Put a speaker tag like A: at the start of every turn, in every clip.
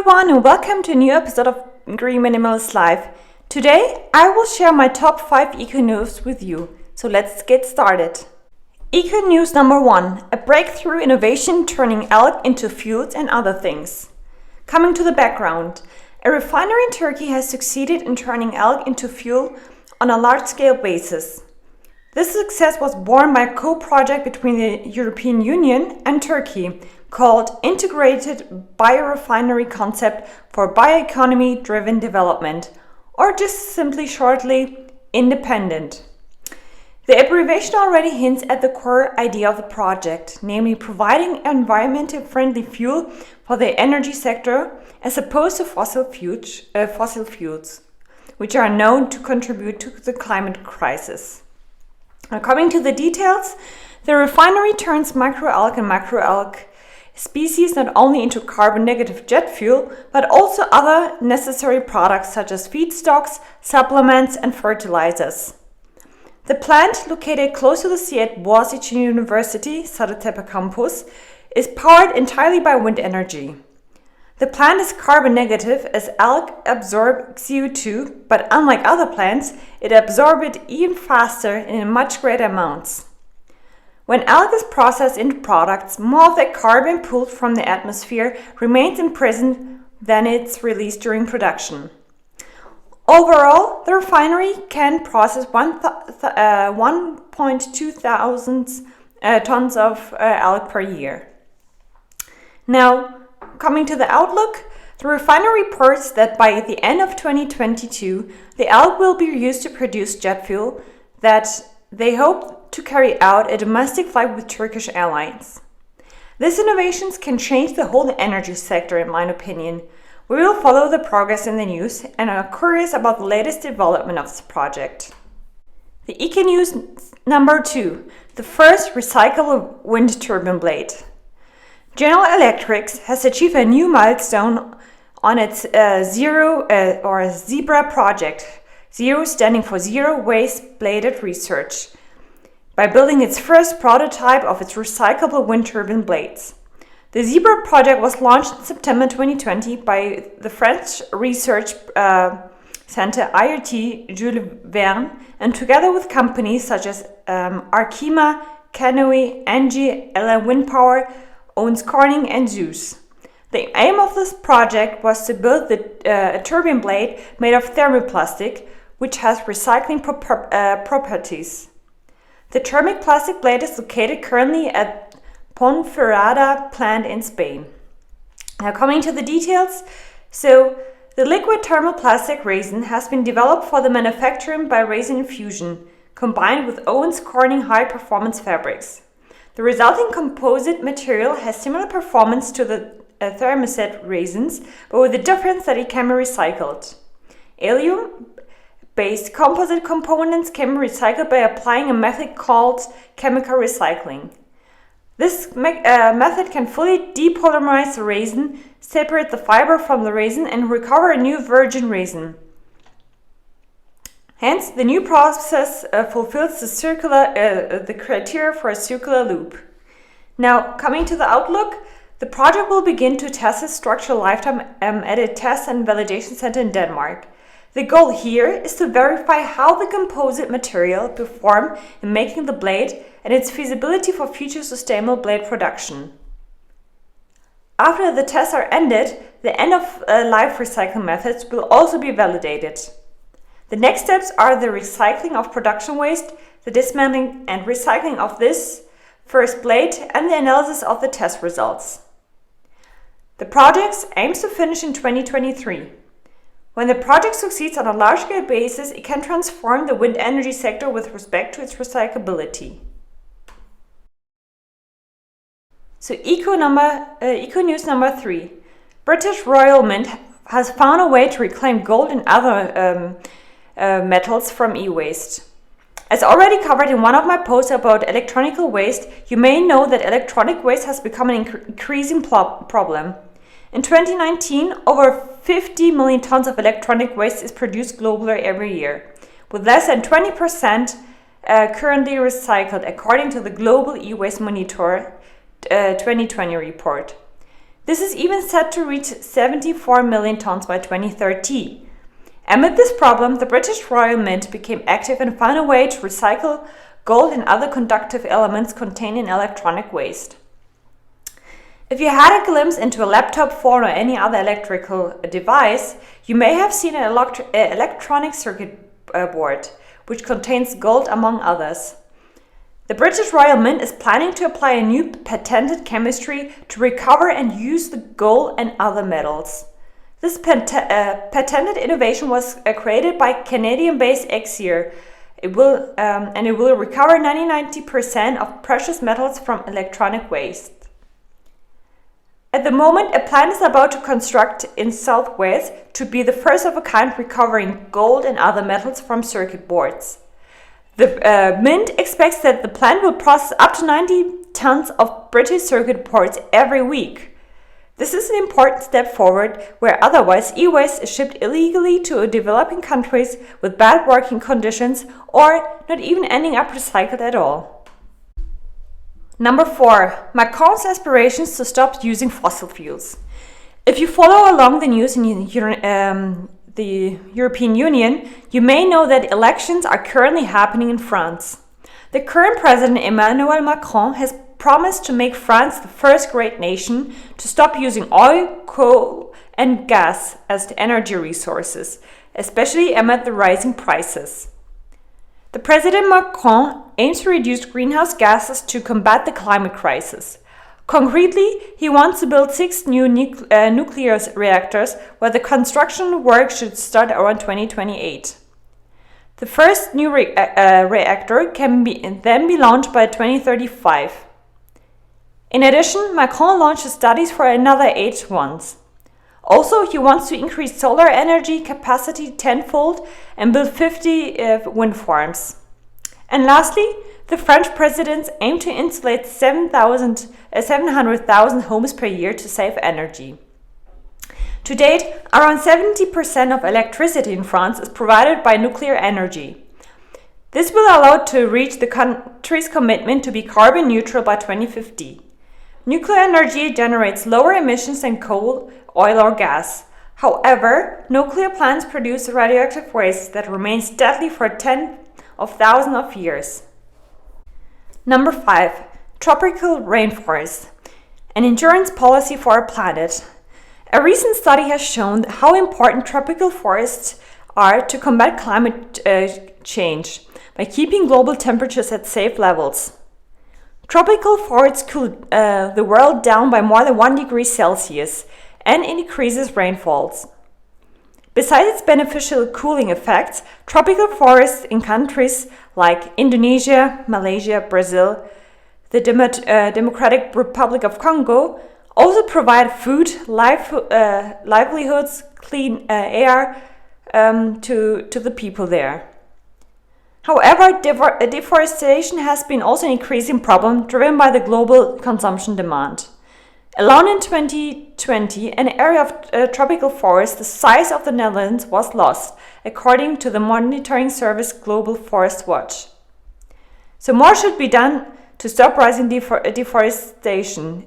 A: everyone and welcome to a new episode of Green Minimalist Life. Today I will share my top 5 eco news with you. So let's get started. Eco news number 1. A breakthrough innovation turning algae into fuels and other things. Coming to the background. A refinery in Turkey has succeeded in turning algae into fuel on a large-scale basis. This success was born by a co-project between the European Union and Turkey called Integrated Biorefinery Concept for Bioeconomy-Driven Development, or just simply shortly, Independent. The abbreviation already hints at the core idea of the project, namely providing environmentally friendly fuel for the energy sector as opposed to fossil fuels, which are known to contribute to the climate crisis. Now, coming to the details, the refinery turns microalgae and macroalgae species not only into carbon-negative jet fuel, but also other necessary products such as feedstocks, supplements, and fertilizers. The plant, located close to the sea at Boğaziçi University, Sadıtepe campus, is powered entirely by wind energy. The plant is carbon-negative as algae absorb CO2, but unlike other plants, it absorbs it even faster and in much greater amounts. When algae is processed into products, more of the carbon pulled from the atmosphere remains imprisoned than it's released during production. Overall, the refinery can process 1.2 thousand tons of algae per year. Now, coming to the outlook, the refinery reports that by the end of 2022, the algae will be used to produce jet fuel that they hope to carry out a domestic flight with Turkish Airlines. These innovations can change the whole energy sector, in my opinion. We will follow the progress in the news and are curious about the latest development of this project. The Eco News number 2, the first recyclable wind turbine blade. General Electric has achieved a new milestone on its ZEBRA project, Zero standing for Zero Waste Bladed Research, by building its first prototype of its recyclable wind turbine blades. The ZEBRA project was launched in September 2020 by the French research center IRT Jules Verne, and together with companies such as Arkema, Canoe, Engie, LA Wind Power, Owens Corning, and Zeus. The aim of this project was to build a turbine blade made of thermoplastic, which has recycling properties. The thermic plastic blade is located currently at Ponferrada plant in Spain. Now, coming to the details, so the liquid thermoplastic resin has been developed for the manufacturing by resin infusion, combined with Owens Corning high-performance fabrics. The resulting composite material has similar performance to the thermoset resins, but with the difference that it can be recycled. Allium-based composite components can be recycled by applying a method called chemical recycling. This method can fully depolymerize the resin, separate the fiber from the resin, and recover a new virgin resin. Hence, the new process fulfills the criteria for a circular loop. Now, coming to the outlook, the project will begin to test its structural lifetime at a test and validation center in Denmark. The goal here is to verify how the composite material performs in making the blade and its feasibility for future sustainable blade production. After the tests are ended, the end-of-life recycling methods will also be validated. The next steps are the recycling of production waste, the dismantling and recycling of this first blade, and the analysis of the test results. The project aims to finish in 2023. When the project succeeds on a large-scale basis, it can transform the wind energy sector with respect to its recyclability. So Eco News number 3. British Royal Mint has found a way to reclaim gold and other metals from e-waste. As already covered in one of my posts about electronic waste, you may know that electronic waste has become an increasing problem. In 2019, over 50 million tons of electronic waste is produced globally every year, with less than 20% currently recycled, according to the Global E-Waste Monitor 2020 report. This is even set to reach 74 million tons by 2030. Amid this problem, the British Royal Mint became active and found a way to recycle gold and other conductive elements contained in electronic waste. If you had a glimpse into a laptop, phone, or any other electrical device, you may have seen an electronic circuit board, which contains gold among others. The British Royal Mint is planning to apply a new patented chemistry to recover and use the gold and other metals. This patented innovation was created by Canadian-based Exir. It will recover 90% of precious metals from electronic waste. At the moment, a plant is about to construct in South Wales to be the first of a kind recovering gold and other metals from circuit boards. The Mint expects that the plant will process up to 90 tons of British circuit boards every week. This is an important step forward, where otherwise e-waste is shipped illegally to developing countries with bad working conditions or not even ending up recycled at all. Number 4. Macron's aspirations to stop using fossil fuels. If you follow along the news in the European Union, you may know that elections are currently happening in France. The current president Emmanuel Macron has promised to make France the first great nation to stop using oil, coal, and gas as the energy resources, especially amid the rising prices. The President Macron aims to reduce greenhouse gases to combat the climate crisis. Concretely, he wants to build 6 new nuclear reactors, where the construction work should start around 2028. The first new reactor can then be launched by 2035. In addition, Macron launched studies for another 8 ones. Also, he wants to increase solar energy capacity tenfold and build 50 wind farms. And lastly, the French presidents aim to insulate 700,000 homes per year to save energy. To date, around 70% of electricity in France is provided by nuclear energy. This will allow it to reach the country's commitment to be carbon neutral by 2050. Nuclear energy generates lower emissions than coal, oil, or gas. However, nuclear plants produce radioactive waste that remains deadly for tens of thousands of years. Number 5. Tropical rainforest. An insurance policy for our planet. A recent study has shown how important tropical forests are to combat climate change by keeping global temperatures at safe levels. Tropical forests cool the world down by more than 1 degree Celsius and increases rainfalls. Besides its beneficial cooling effects, tropical forests in countries like Indonesia, Malaysia, Brazil, the Democratic Republic of Congo also provide food, livelihoods, clean air to the people there. However, deforestation has been also an increasing problem driven by the global consumption demand. Alone in 2020, an area of tropical forest the size of the Netherlands was lost, according to the monitoring service Global Forest Watch. So more should be done to stop rising deforestation.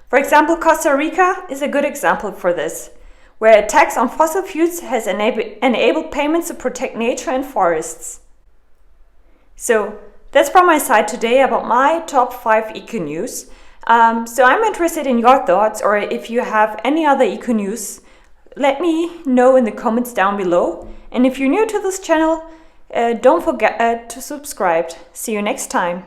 A: For example, Costa Rica is a good example for this, where a tax on fossil fuels has enabled payments to protect nature and forests. So that's from my side today about my top 5 eco-news. So I'm interested in your thoughts, or if you have any other eco-news, let me know in the comments down below. And if you're new to this channel, don't forget to subscribe. See you next time.